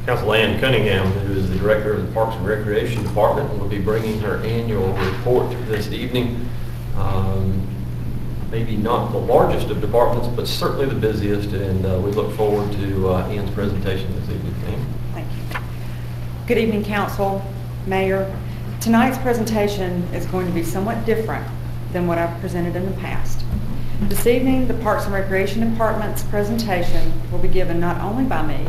Councilman Cunningham, who is the Director of the Parks and Recreation Department, will be bringing her annual report this evening. Maybe not the largest of departments, but certainly the busiest, and we look forward to Ann's presentation this evening. Ann. Thank you. Good evening, Council, Mayor. Tonight's presentation is going to be somewhat different than what I've presented in the past. This evening, the Parks and Recreation Department's presentation will be given not only by me,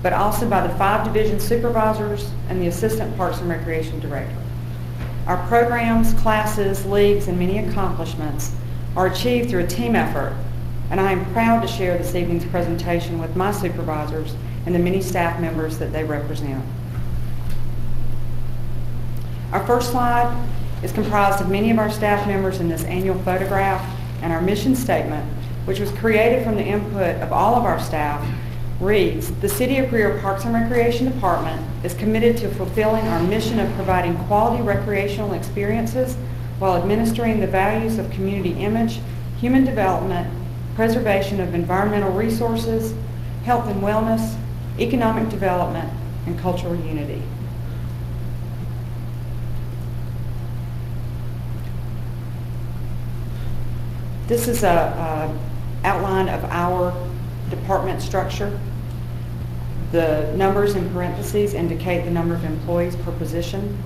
but also by the 5 division supervisors and the Assistant Parks and Recreation Director. Our programs, classes, leagues, and many accomplishments are achieved through a team effort, and I am proud to share this evening's presentation with my supervisors and the many staff members that they represent. Our first slide is comprised of many of our staff members in this annual photograph, and our mission statement, which was created from the input of all of our staff, reads, "The City of Greer Parks and Recreation Department is committed to fulfilling our mission of providing quality recreational experiences while administering the values of community image, human development, preservation of environmental resources, health and wellness, economic development, and cultural unity." This is an outline of our department structure. The numbers in parentheses indicate the number of employees per position.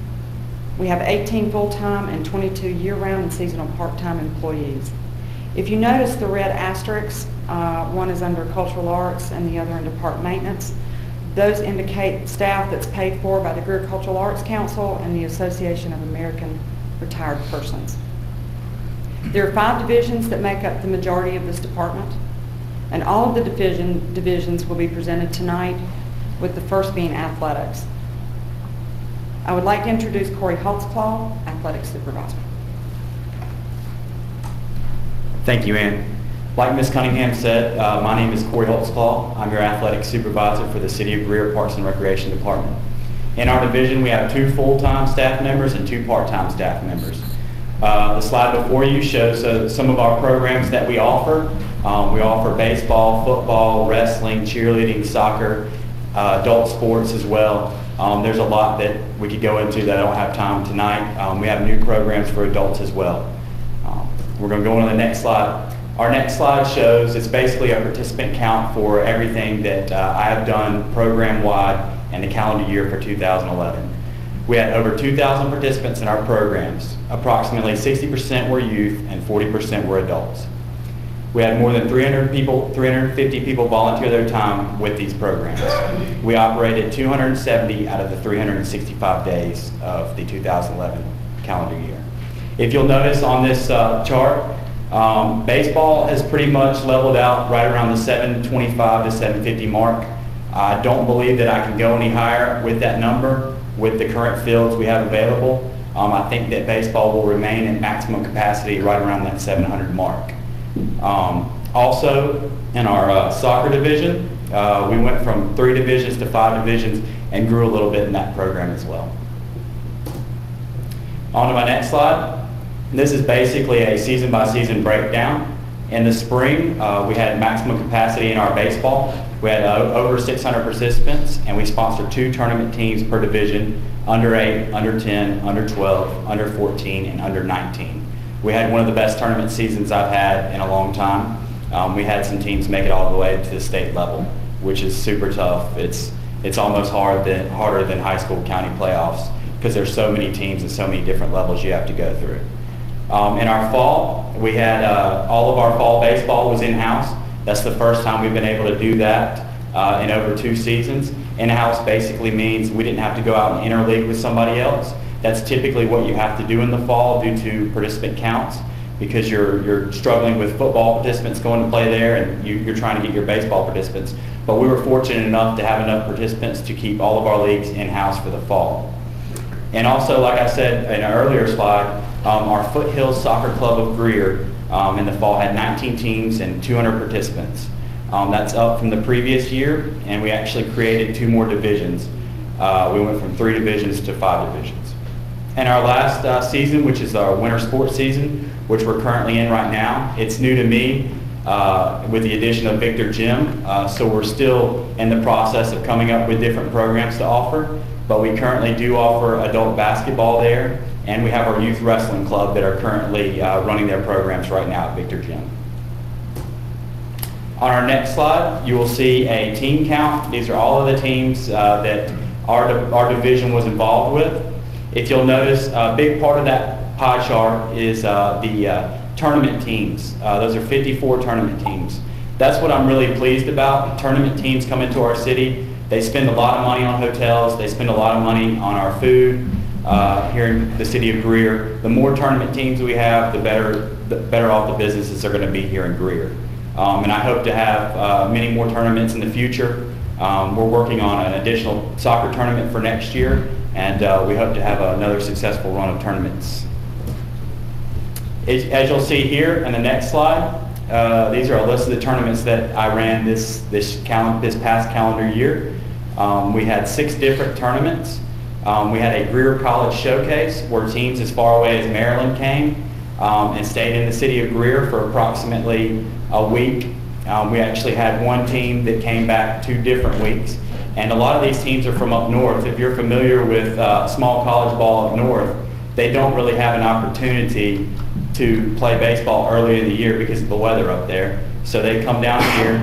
We have 18 full-time and 22 year-round and seasonal part-time employees. If you notice the red asterisks, one is under cultural arts and the other under park maintenance. Those indicate staff that's paid for by the Greer Cultural Arts Council and the Association of American Retired Persons. There are 5 divisions that make up the majority of this department, and all of the divisions will be presented tonight, with the first being athletics. I would like to introduce Corey Holtzclaw, Athletic Supervisor. Thank you, Ann. Like Ms. Cunningham said, my name is Corey Holtzclaw. I'm your Athletic Supervisor for the City of Greer Parks and Recreation Department. In our division, we have 2 full-time staff members and 2 part-time staff members. The slide before you shows some of our programs that we offer. We offer baseball, football, wrestling, cheerleading, soccer, adult sports as well. There's a lot that we could go into that I don't have time tonight. We have new programs for adults as well. We're going to go on to the next slide. Our next slide shows, it's basically a participant count for everything that I have done program-wide in the calendar year for 2011. We had over 2,000 participants in our programs. Approximately 60% were youth and 40% were adults. We had more than 350 people volunteer their time with these programs. We operated 270 out of the 365 days of the 2011 calendar year. If you'll notice on this chart, baseball has pretty much leveled out right around the 725 to 750 mark. I don't believe that I can go any higher with that number with the current fields we have available. I think that baseball will remain at maximum capacity right around that 700 mark. Also, in our soccer division, we went from 3 divisions to 5 divisions and grew a little bit in that program as well. On to my next slide. This is basically a season-by-season breakdown. In the spring, we had maximum capacity in our baseball. We had over 600 participants, and we sponsored 2 tournament teams per division, under 8, under 10, under 12, under 14, and under 19. We had one of the best tournament seasons I've had in a long time. We had some teams make it all the way to the state level, which is super tough. It's almost harder than high school county playoffs because there's so many teams and so many different levels you have to go through. In our fall, we had all of our fall baseball was in-house. That's the first time we've been able to do that in over 2 seasons. In-house basically means we didn't have to go out and interleague with somebody else. That's typically what you have to do in the fall due to participant counts, because you're struggling with football participants going to play there and you're trying to get your baseball participants. But we were fortunate enough to have enough participants to keep all of our leagues in-house for the fall. And also, like I said in an earlier slide, our Foothills Soccer Club of Greer in the fall had 19 teams and 200 participants. That's up from the previous year, and we actually created 2 more divisions. We went from 3 divisions to 5 divisions. And our last season, which is our winter sports season, which we're currently in right now, it's new to me. with the addition of Victor Gym. So we're still in the process of coming up with different programs to offer, but we currently do offer adult basketball there, and we have our youth wrestling club that are currently running their programs right now at Victor Gym. On our next slide, you will see a team count. These are all of the teams that our division was involved with. If you'll notice, a big part of that pie chart is the tournament teams. Those are 54 tournament teams. That's what I'm really pleased about. Tournament teams come into our city. They spend a lot of money on hotels. They spend a lot of money on our food here in the city of Greer. The more tournament teams we have, the better off the businesses are going to be here in Greer. And I hope to have many more tournaments in the future. We're working on an additional soccer tournament for next year, and we hope to have another successful run of tournaments. As you'll see here in the next slide, these are a list of the tournaments that I ran this past calendar year. We had 6 different tournaments. We had a Greer College Showcase where teams as far away as Maryland came and stayed in the city of Greer for approximately a week. We actually had one team that came back 2 different weeks. And a lot of these teams are from up north. If you're familiar with small college ball up north, they don't really have an opportunity to play baseball early in the year because of the weather up there. So they come down here,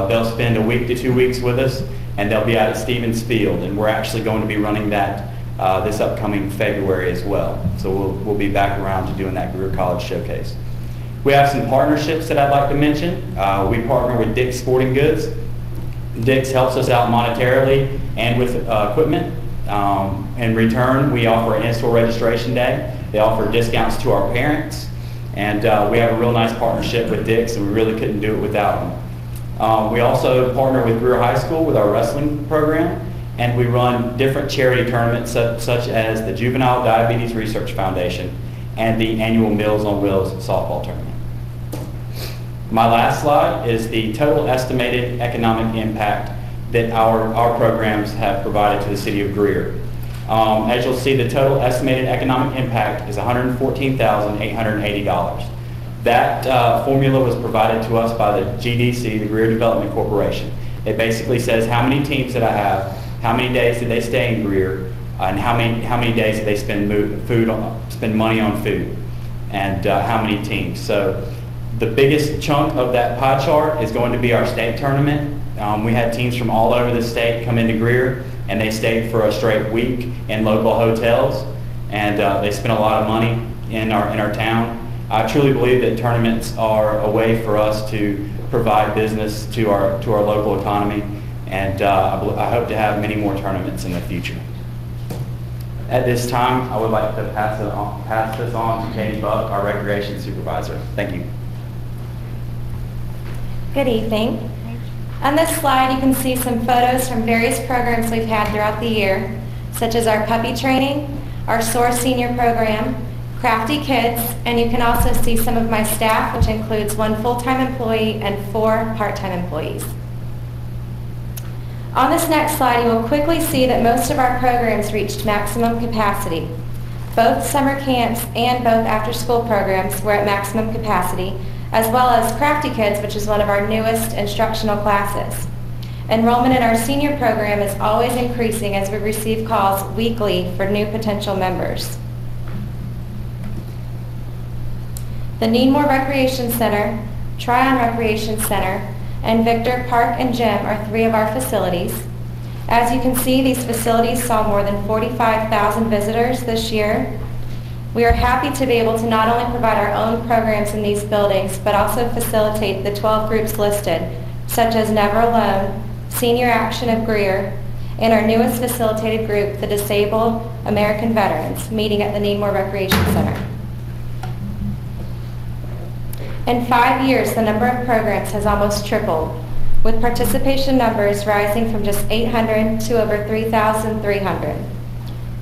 they'll spend a week to 2 weeks with us, and they'll be out at Stevens Field. And we're actually going to be running that this upcoming February as well. So we'll be back around to doing that Greer College Showcase. We have some partnerships that I'd like to mention. We partner with Dick's Sporting Goods. Dick's helps us out monetarily and with equipment. In return, we offer an in-store registration day. They offer discounts to our parents. And we have a real nice partnership with Dick's, and we really couldn't do it without them. We also partner with Greer High School with our wrestling program, and we run different charity tournaments such as the Juvenile Diabetes Research Foundation and the annual Meals on Wheels softball tournament. My last slide is the total estimated economic impact that our programs have provided to the city of Greer. As you'll see, the total estimated economic impact is $114,880. That formula was provided to us by the GDC, the Greer Development Corporation. It basically says how many teams did I have, how many days did they stay in Greer, and how many days did they spend money on food, and how many teams. So the biggest chunk of that pie chart is going to be our state tournament. We had teams from all over the state come into Greer, and they stayed for a straight week in local hotels, and they spent a lot of money in our town. I truly believe that tournaments are a way for us to provide business to our local economy, and I hope to have many more tournaments in the future. At this time, I would like to pass this on to Katie Buck, our recreation supervisor. Thank you. Good evening. On this slide, you can see some photos from various programs we've had throughout the year, such as our puppy training, our SOAR senior program, Crafty Kids, and you can also see some of my staff, which includes 1 full-time employee and 4 part-time employees. On this next slide, you will quickly see that most of our programs reached maximum capacity. Both summer camps and both after-school programs were at maximum capacity, as well as Crafty Kids, which is one of our newest instructional classes. Enrollment in our senior program is always increasing as we receive calls weekly for new potential members. The Needmore Recreation Center, Tryon Recreation Center, and Victor Park and Gym are 3 of our facilities. As you can see, these facilities saw more than 45,000 visitors this year. We are happy to be able to not only provide our own programs in these buildings, but also facilitate the 12 groups listed, such as Never Alone, Senior Action of Greer, and our newest facilitated group, the Disabled American Veterans, meeting at the Needmore Recreation Center. In 5 years, the number of programs has almost tripled, with participation numbers rising from just 800 to over 3,300.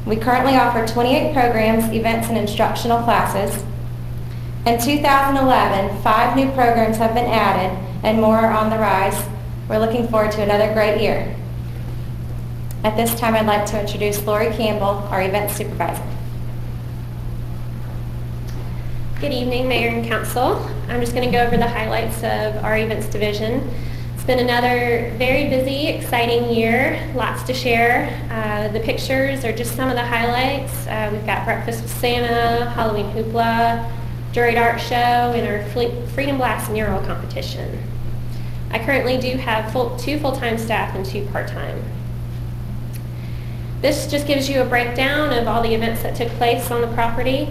We currently offer 28 programs, events, and instructional classes. In 2011, 5 new programs have been added and more are on the rise. We're looking forward to another great year. At this time, I'd like to introduce Lori Campbell, our event supervisor. Good evening, Mayor and Council. I'm just going to go over the highlights of our events division. It's been another very busy, exciting year, lots to share. The pictures are just some of the highlights. We've got Breakfast with Santa, Halloween Hoopla, Juried Art Show, and our Freedom Blast mural competition. I currently do have 2 full-time staff and 2 part-time. This just gives you a breakdown of all the events that took place on the property.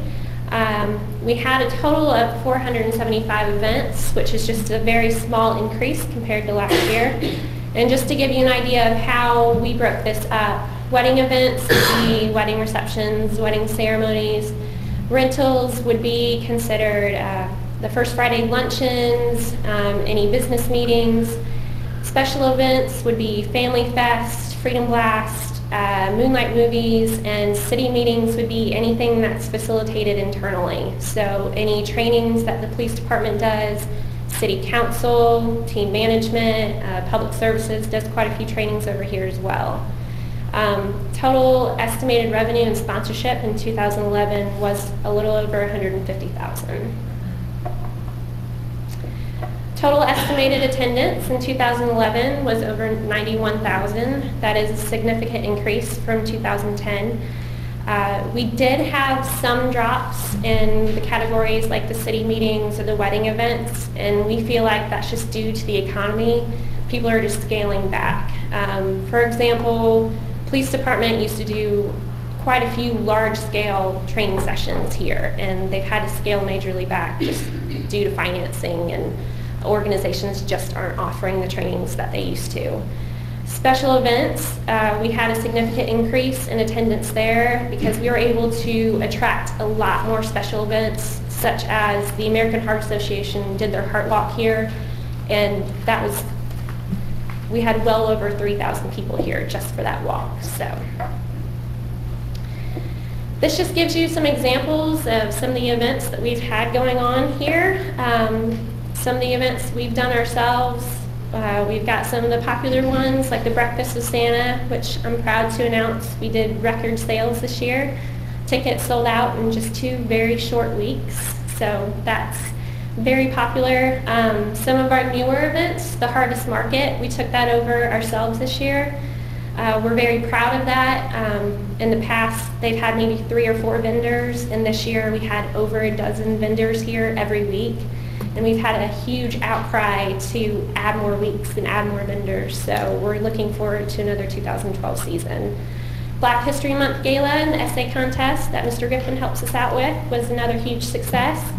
We had a total of 475 events, which is just a very small increase compared to last year. And just to give you an idea of how we broke this up, wedding events would be wedding receptions, wedding ceremonies. Rentals would be considered the First Friday luncheons, any business meetings. Special events would be Family Fest, Freedom Blast, Moonlight Movies, and city meetings would be anything that's facilitated internally. So any trainings that the police department does, city council, team management, public services does quite a few trainings over here as well. Total estimated revenue and sponsorship in 2011 was a little over $150,000. Total estimated attendance in 2011 was over 91,000. That is a significant increase from 2010. We did have some drops in the categories like the city meetings or the wedding events, and we feel like that's just due to the economy. People are just scaling back. For example, police department used to do quite a few large-scale training sessions here, and they've had to scale majorly back just due to financing, and organizations just aren't offering the trainings that they used to. Special events, we had a significant increase in attendance there because we were able to attract a lot more special events, such as the American Heart Association did their Heart Walk here, and we had well over 3,000 people here just for that walk. So this just gives you some examples of some of the events that we've had going on here. Some of the events we've done ourselves. We've got some of the popular ones like the Breakfast with Santa, which I'm proud to announce we did record sales this year. Tickets sold out in just 2 very short weeks, so that's very popular. Some of our newer events, the Harvest Market, we took that over ourselves this year. We're very proud of that. In the past, they've had maybe 3 or 4 vendors, and this year we had over a dozen vendors here every week. And we've had a huge outcry to add more weeks and add more vendors, so we're looking forward to another 2012 season. Black History Month Gala and the essay contest that Mr. Griffin helps us out with was another huge success.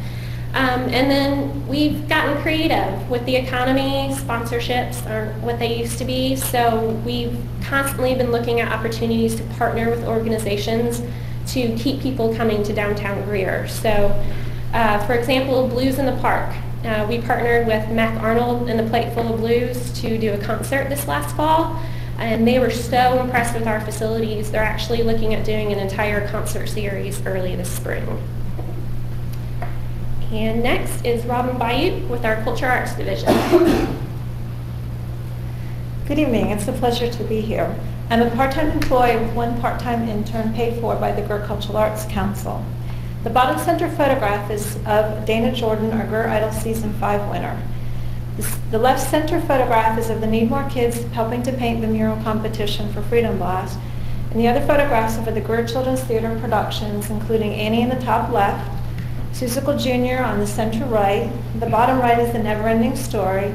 And then we've gotten creative with the economy. Sponsorships aren't what they used to be, so we've constantly been looking at opportunities to partner with organizations to keep people coming to downtown Greer. So, for example, Blues in the Park. We partnered with Mac Arnold and the Plate Full of Blues to do a concert this last fall, and they were so impressed with our facilities. They're actually looking at doing an entire concert series early this spring. And next is Robin Bayou with our Culture Arts Division. Good evening. It's a pleasure to be here. I'm a part-time employee with 1 part-time intern paid for by the Greer Cultural Arts Council. The bottom center photograph is of Dana Jordan, our Greer Idol Season 5 winner. The left center photograph is of the Need More Kids helping to paint the mural competition for Freedom Blast, and the other photographs are of the Greer Children's Theater productions, including Annie in the top left, Seussical Jr. on the center right, the bottom right is The Never-Ending Story,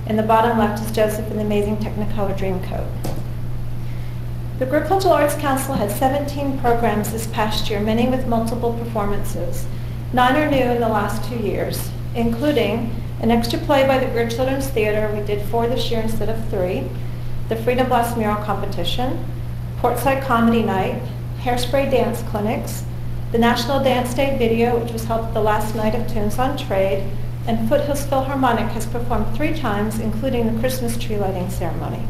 and the bottom left is Joseph and the Amazing Technicolor Dreamcoat. The Greer Cultural Arts Council had 17 programs this past year, many with multiple performances. 9 are new in the last 2 years, including an extra play by the Greer Children's Theater. We did 4 this year instead of 3. The Freedom Blast Mural Competition, Portside Comedy Night, Hairspray Dance Clinics, the National Dance Day video, which was held the last night of Tunes on Trade, and Foothills Philharmonic has performed 3 times, including the Christmas tree lighting ceremony.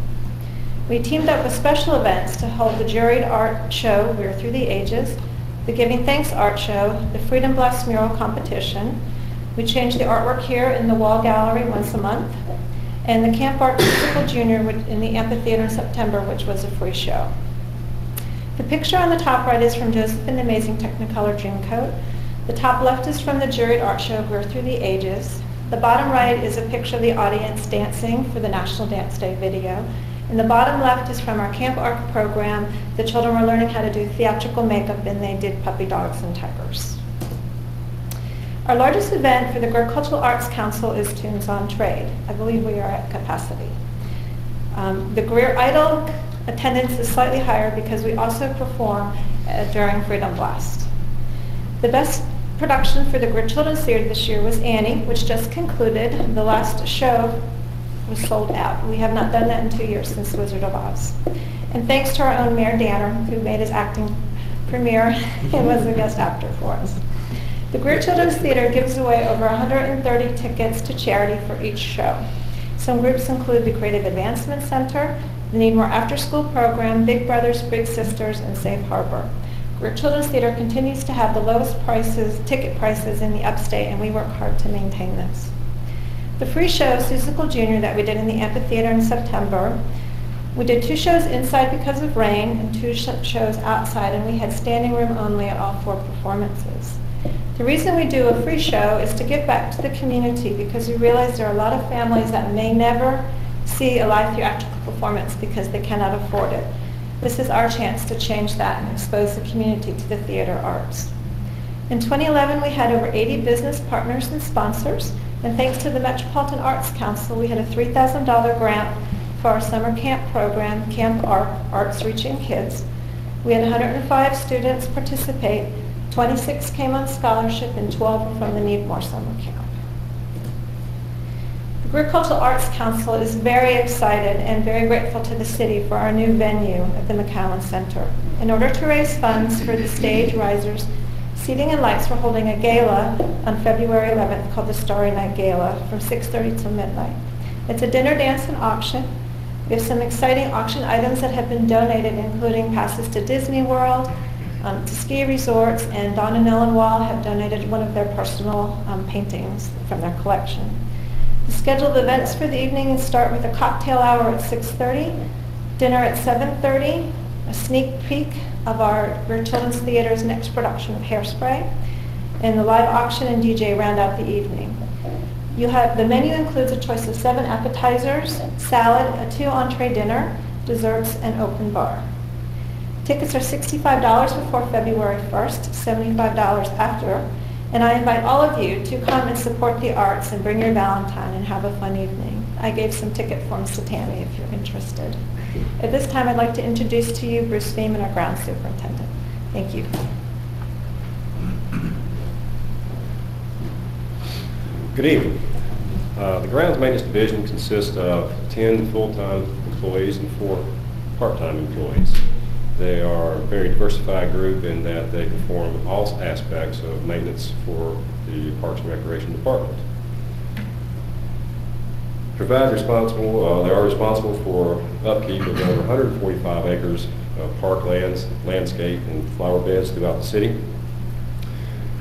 We teamed up with special events to hold the Juried Art Show, We're Through the Ages, the Giving Thanks Art Show, the Freedom Blast Mural Competition. We changed the artwork here in the Wall Gallery once a month, and the Camp Art Musical Junior in the Amphitheater in September, which was a free show. The picture on the top right is from Joseph and the Amazing Technicolor Dreamcoat. The top left is from the juried art show Greer Through the Ages. The bottom right is a picture of the audience dancing for the National Dance Day video. And the bottom left is from our Camp ARC program. The children were learning how to do theatrical makeup, and they did puppy dogs and tigers. Our largest event for the Greer Cultural Arts Council is Tunes on Trade. I believe we are at capacity. The Greer Idol attendance is slightly higher because we also perform during Freedom Blast. The best production for the Greer Children's Theater this year was Annie, which just concluded. The last show was sold out. We have not done that in 2 years since Wizard of Oz. And thanks to our own Mayor Danner, who made his acting premiere and was a guest actor for us. The Greer Children's Theater gives away over 130 tickets to charity for each show. Some groups include the Creative Advancement Center, the Need More After School Program, Big Brothers, Big Sisters, and Safe Harbor. Greer Children's Theater continues to have the lowest ticket prices in the upstate, and we work hard to maintain this. The free show, Seussical Jr., that we did in the amphitheater in September, we did 2 shows inside because of rain and 2 shows outside, and we had standing room only at all 4 performances. The reason we do a free show is to give back to the community because we realize there are a lot of families that may never see a live theatrical performance because they cannot afford it. This is our chance to change that and expose the community to the theater arts. In 2011, we had over 80 business partners and sponsors, and thanks to the Metropolitan Arts Council, we had a $3,000 grant for our summer camp program, Camp ARC, Arts Reaching Kids. We had 105 students participate, 26 came on scholarship, and 12 were from the Need More Summer Camp. The Greer Cultural Arts Council is very excited and very grateful to the city for our new venue at the McCowan Center. In order to raise funds for the stage risers, seating and lights, we're holding a gala on February 11th called the Starry Night Gala from 6:30 till midnight. It's a dinner, dance, and auction. We have some exciting auction items that have been donated, including passes to Disney World, to ski resorts, and Don and Ellen Wall have donated one of their personal paintings from their collection. The scheduled events for the evening start with a cocktail hour at 6:30, dinner at 7:30, a sneak peek of our Greer Children's Theater's next production of Hairspray, and the live auction and DJ round out the evening. The menu includes a choice of 7 appetizers, salad, a 2 entree dinner, desserts, and open bar. Tickets are $65 before February 1st, $75 after, and I invite all of you to come and support the arts and bring your Valentine and have a fun evening. I gave some ticket forms to Tammy if you're interested. At this time, I'd like to introduce to you Bruce Feeman, our grounds superintendent. Thank you. Good evening. The grounds maintenance division consists of 10 full-time employees and 4 part-time employees. They are a very diversified group in that they perform all aspects of maintenance for the Parks and Recreation Department. They are responsible for upkeep of over 145 acres of parklands, landscape, and flower beds throughout the city.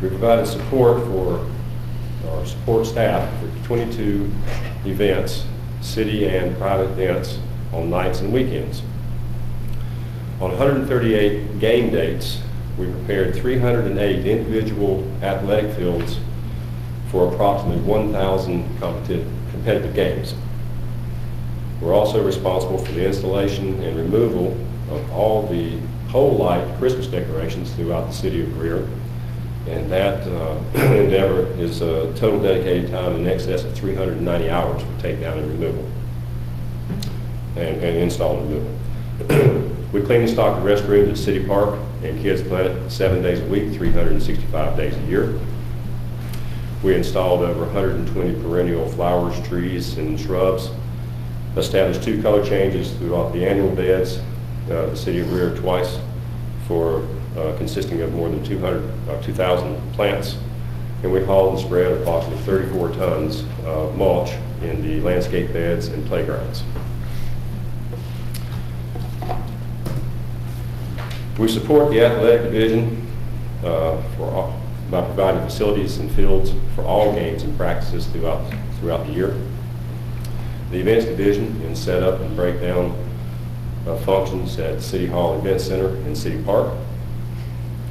We provided support for our support staff for 22 events, city and private events, on nights and weekends. On 138 game dates, we prepared 308 individual athletic fields for approximately 1,000 competitive games. We're also responsible for the installation and removal of all the pole light Christmas decorations throughout the city of Greer, and that endeavor is a total dedicated time in excess of 390 hours for takedown and removal, and install and removal. We clean and stock the restrooms at City Park and Kids Planet 7 days a week, 365 days a year. We installed over 120 perennial flowers, trees, and shrubs, established 2 color changes throughout the annual beds, the city of Greer twice, consisting of more than 2,000 plants, and we hauled and spread approximately 34 tons of mulch in the landscape beds and playgrounds. We support the athletic division by providing facilities and fields for all games and practices throughout the year. The events division in set up and breakdown functions at City Hall Event Center and City Park.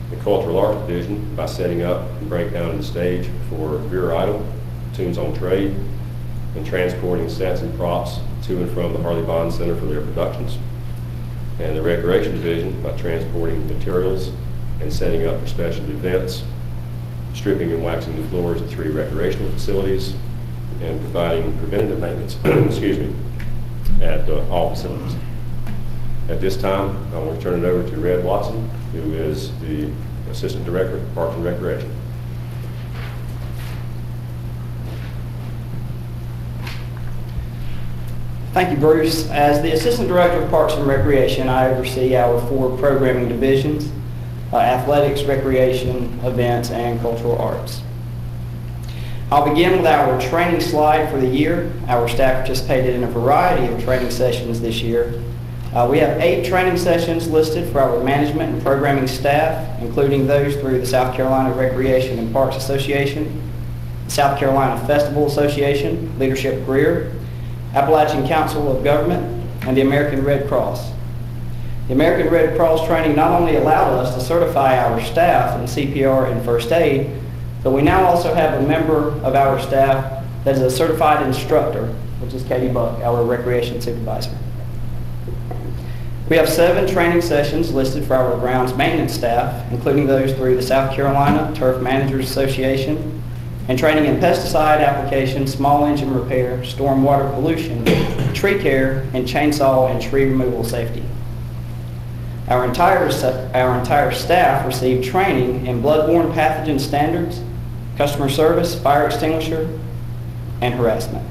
the Cultural Arts Division by setting up and breakdown the stage for Greer Idol, Tunes on Trade, and transporting sets and props to and from the Harley Bond Center for their productions. And the Recreation Division by transporting materials and setting up for special events, stripping and waxing the floors at 3 recreational facilities, and providing preventative maintenance excuse me, at all facilities. At this time, I want to turn it over to Red Watson, who is the Assistant Director of Parks and Recreation. Thank you, Bruce. As the Assistant Director of Parks and Recreation, I oversee our 4 programming divisions: athletics, recreation, events, and cultural arts. I'll begin with our training slide for the year. Our staff participated in a variety of training sessions this year. We have 8 training sessions listed for our management and programming staff, including those through the South Carolina Recreation and Parks Association, the South Carolina Festival Association, Leadership Greer, Appalachian Council of Government, and the American Red Cross. The American Red Cross training not only allowed us to certify our staff in CPR and first aid, but we now also have a member of our staff that is a certified instructor, which is Katie Buck, our recreation supervisor. We have 7 training sessions listed for our grounds maintenance staff, including those through the South Carolina Turf Managers Association, and training in pesticide application, small engine repair, stormwater pollution, tree care, and chainsaw and tree removal safety. Our entire staff received training in bloodborne pathogen standards, customer service, fire extinguisher, and harassment.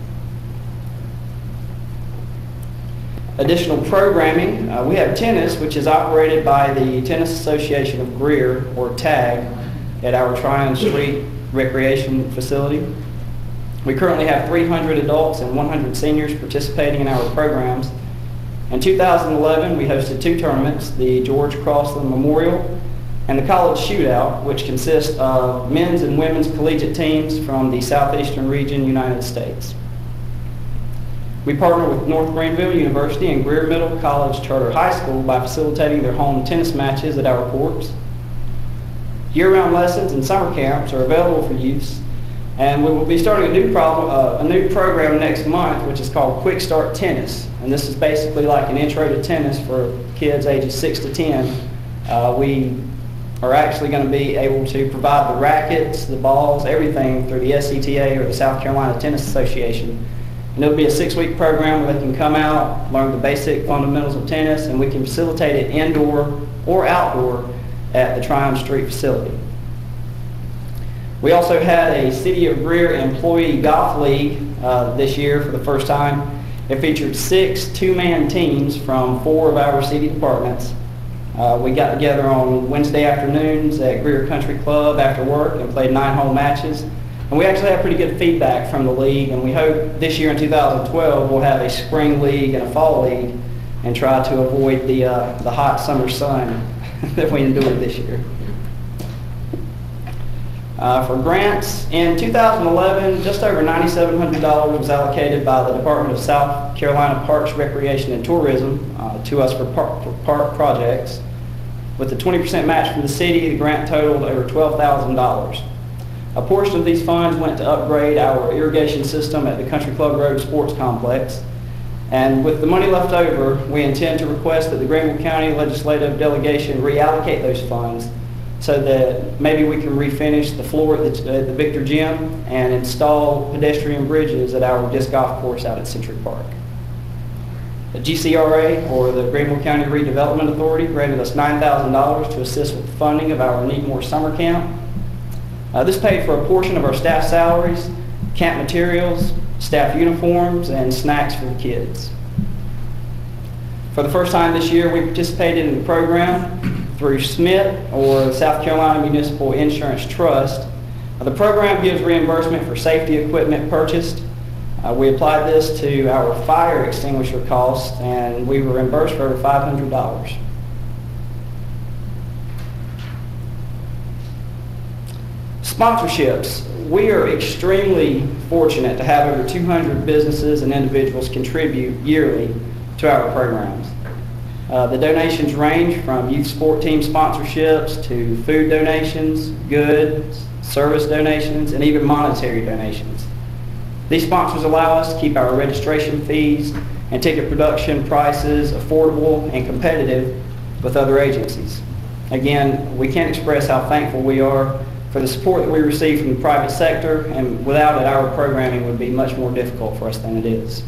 Additional programming, we have tennis, which is operated by the Tennis Association of Greer, or TAG, at our Tryon Street Recreation Facility. We currently have 300 adults and 100 seniors participating in our programs. In 2011, we hosted 2 tournaments, the George Crossland Memorial and the College Shootout, which consists of men's and women's collegiate teams from the Southeastern region, United States. We partner with North Greenville University and Greer Middle College Charter High School by facilitating their home tennis matches at our courts. Year-round lessons and summer camps are available for youths, and we will be starting a new program next month, which is called Quick Start Tennis. And this is basically like an intro to tennis for kids ages 6 to 10. We are actually going to be able to provide the rackets, the balls, everything through the SCTA or the South Carolina Tennis Association. And it'll be a 6-week program where they can come out, learn the basic fundamentals of tennis, and we can facilitate it indoor or outdoor at the Tryon Street facility. We also had a City of Greer Employee Golf League this year for the first time. It featured 6 two-man teams from 4 of our city departments. We got together on Wednesday afternoons at Greer Country Club after work and played 9-hole matches. And we actually have pretty good feedback from the league, and we hope this year in 2012 we'll have a spring league and a fall league and try to avoid the hot summer sun that we endured this year. For grants, in 2011, just over $9,700 was allocated by the Department of South Carolina Parks, Recreation, and Tourism to us for park projects. With the 20% match from the city, the grant totaled over $12,000. A portion of these funds went to upgrade our irrigation system at the Country Club Road Sports Complex. And with the money left over, we intend to request that the Greenville County Legislative Delegation reallocate those funds so that maybe we can refinish the floor at the Victor Gym and install pedestrian bridges at our disc golf course out at Century Park. The GCRA, or the Greenville County Redevelopment Authority, granted us $9,000 to assist with the funding of our Needmore Summer Camp. This paid for a portion of our staff salaries, camp materials, staff uniforms, and snacks for the kids. For the first time this year, we participated in the program through SMIT, or the South Carolina Municipal Insurance Trust. The program gives reimbursement for safety equipment purchased. We applied this to our fire extinguisher costs, and we were reimbursed for over $500. Sponsorships. We are extremely fortunate to have over 200 businesses and individuals contribute yearly to our programs. The donations range from youth sport team sponsorships to food donations, goods, service donations, and even monetary donations. These sponsors allow us to keep our registration fees and ticket production prices affordable and competitive with other agencies. Again, we can't express how thankful we are for the support that we receive from the private sector, and without it, our programming would be much more difficult for us than it is.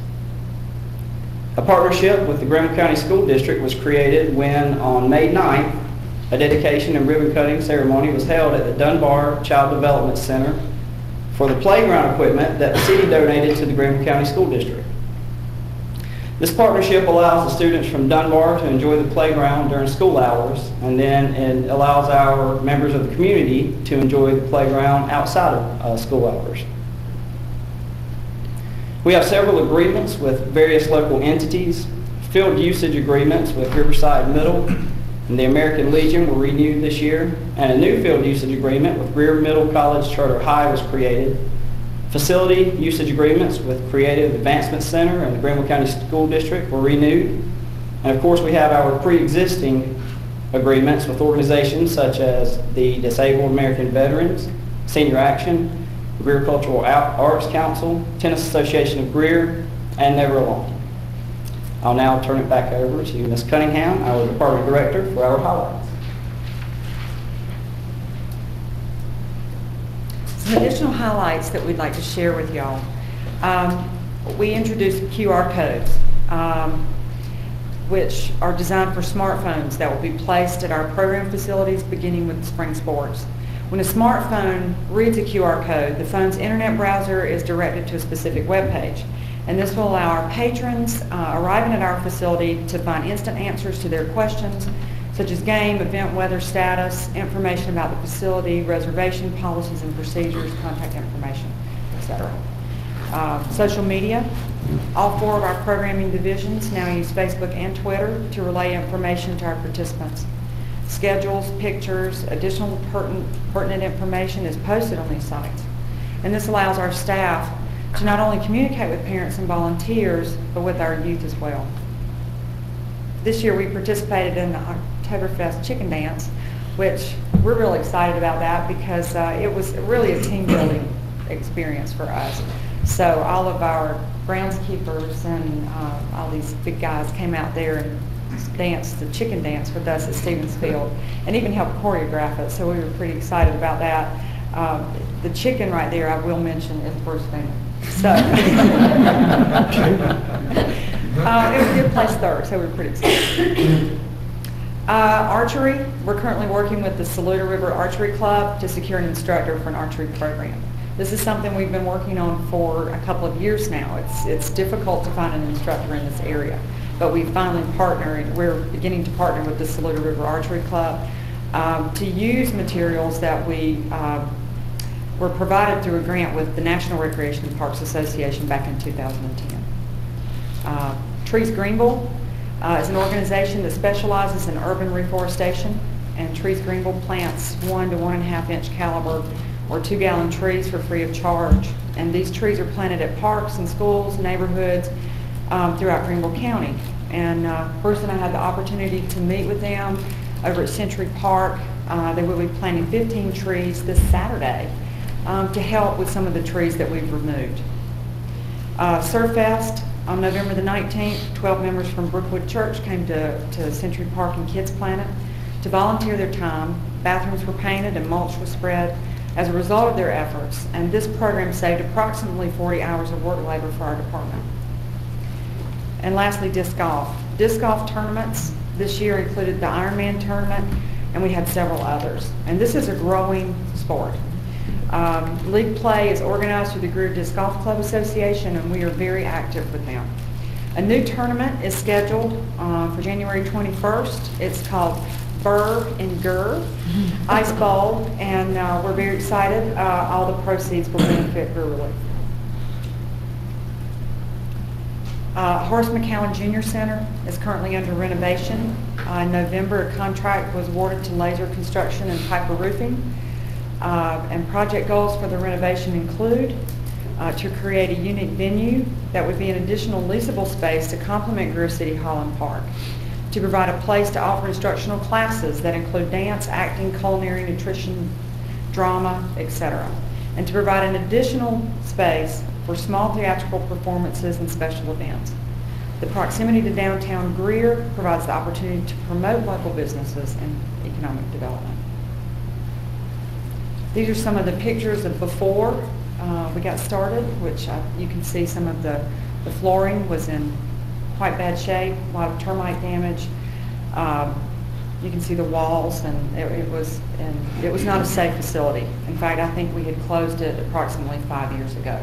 A partnership with the Greer County School District was created when, on May 9th, a dedication and ribbon cutting ceremony was held at the Dunbar Child Development Center for the playground equipment that the city donated to the Greer County School District. This partnership allows the students from Dunbar to enjoy the playground during school hours, and then it allows our members of the community to enjoy the playground outside of school hours. We have several agreements with various local entities. Field usage agreements with Riverside Middle and the American Legion were renewed this year, and a new field usage agreement with Greer Middle College Charter High was created. Facility usage agreements with Creative Advancement Center and the Greer County School District were renewed. And of course, we have our pre-existing agreements with organizations such as the Disabled American Veterans, Senior Action, Greer Cultural Arts Council, Tennis Association of Greer, and Never Alone. I'll now turn it back over to Ms. Cunningham, our Department Director, for our highlights. Some additional highlights that we'd like to share with y'all. We introduced QR codes, which are designed for smartphones that will be placed at our program facilities beginning with spring sports. When a smartphone reads a QR code, the phone's internet browser is directed to a specific web page. And this will allow our patrons arriving at our facility to find instant answers to their questions, such as game, event, weather status, information about the facility, reservation policies and procedures, contact information, etc. Social media. All 4 of our programming divisions now use Facebook and Twitter to relay information to our participants. Schedules, pictures, additional pertinent information is posted on these sites. And this allows our staff to not only communicate with parents and volunteers, but with our youth as well. This year we participated in the Oktoberfest Chicken Dance, which we're really excited about that because it was really a team building experience for us. So all of our groundskeepers and all these big guys came out there and danced the chicken dance with us at Stevens Field and even helped choreograph it, so we were pretty excited about that. The chicken right there, I will mention, is Bruce Banner. So it placed 3rd, so we were pretty excited. Archery, we're currently working with the Saluda River Archery Club to secure an instructor for an archery program. This is something we've been working on for a couple of years now. It's difficult to find an instructor in this area, but we finally partnered. We're beginning to partner with the Saluda River Archery Club to use materials that we were provided through a grant with the National Recreation and Parks Association back in 2010. Trees Greenville is an organization that specializes in urban reforestation, and Trees Greenville plants 1 to 1.5 inch caliber or 2-gallon trees for free of charge. And these trees are planted at parks and schools, neighborhoods throughout Greenville County. And Bruce and I had the opportunity to meet with them over at Century Park. They will be planting 15 trees this Saturday to help with some of the trees that we've removed. Surf Fest on November the 19th, 12 members from Brookwood Church came to Century Park and Kids Planet to volunteer their time. Bathrooms were painted and mulch was spread as a result of their efforts, and this program saved approximately 40 hours of work labor for our department. And lastly, disc golf. Disc golf tournaments this year included the Ironman tournament, and we had several others. And this is a growing sport. League play is organized through the Greer Disc Golf Club Association, and we are very active with them. A new tournament is scheduled for January 21st. It's called Burr and Gur Ice Bowl, and we're very excited. All the proceeds will benefit Greer Relief. Horace McCowan Jr. Center is currently under renovation. In November, a contract was awarded to Laser Construction and Piper Roofing. And project goals for the renovation include to create a unique venue that would be an additional leasable space to complement Greer City Hall and Park. to provide a place to offer instructional classes that include dance, acting, culinary, nutrition, drama, etc., and to provide an additional space for small theatrical performances and special events. The proximity to downtown Greer provides the opportunity to promote local businesses and economic development. These are some of the pictures of before we got started, which you can see some of the flooring was in quite bad shape, a lot of termite damage. You can see the walls, and it was not a safe facility. In fact, I think we had closed it approximately 5 years ago.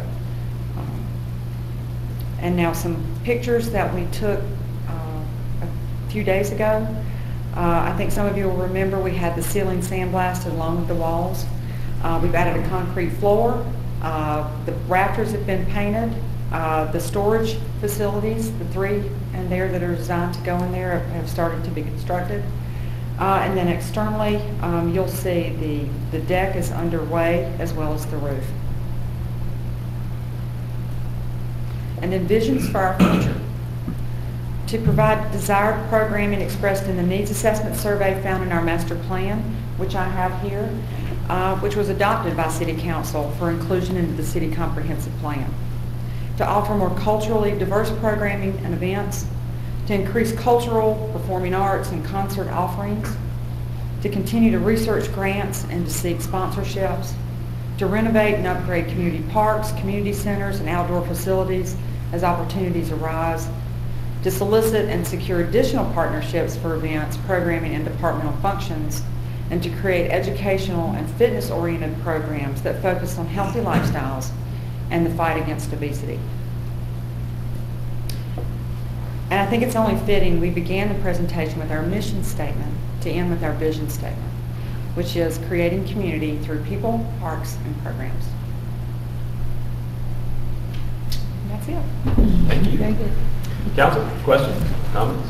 And now some pictures that we took a few days ago. I think some of you will remember we had the ceiling sandblasted along with the walls. We've added a concrete floor. The rafters have been painted. The storage facilities, the 3 in there that are designed to go in there, have started to be constructed. And then externally, you'll see the deck is underway as well as the roof. And then visions for our future. To provide desired programming expressed in the needs assessment survey found in our master plan, which I have here, which was adopted by City Council for inclusion into the City Comprehensive Plan. To offer more culturally diverse programming and events, to increase cultural, performing arts, and concert offerings, to continue to research grants and to seek sponsorships, to renovate and upgrade community parks, community centers, and outdoor facilities as opportunities arise, to solicit and secure additional partnerships for events, programming, and departmental functions, and to create educational and fitness-oriented programs that focus on healthy lifestyles and the fight against obesity. And I think it's only fitting we began the presentation with our mission statement to end with our vision statement, which is creating community through people, parks, and programs. And that's it. Thank you. Thank you. Council, questions, comments?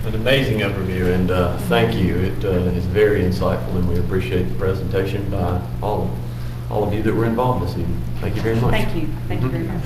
An amazing overview, and thank you. It is very insightful, and we appreciate the presentation by all of you that were involved this evening. Thank you very much. Thank you. Thank you very much.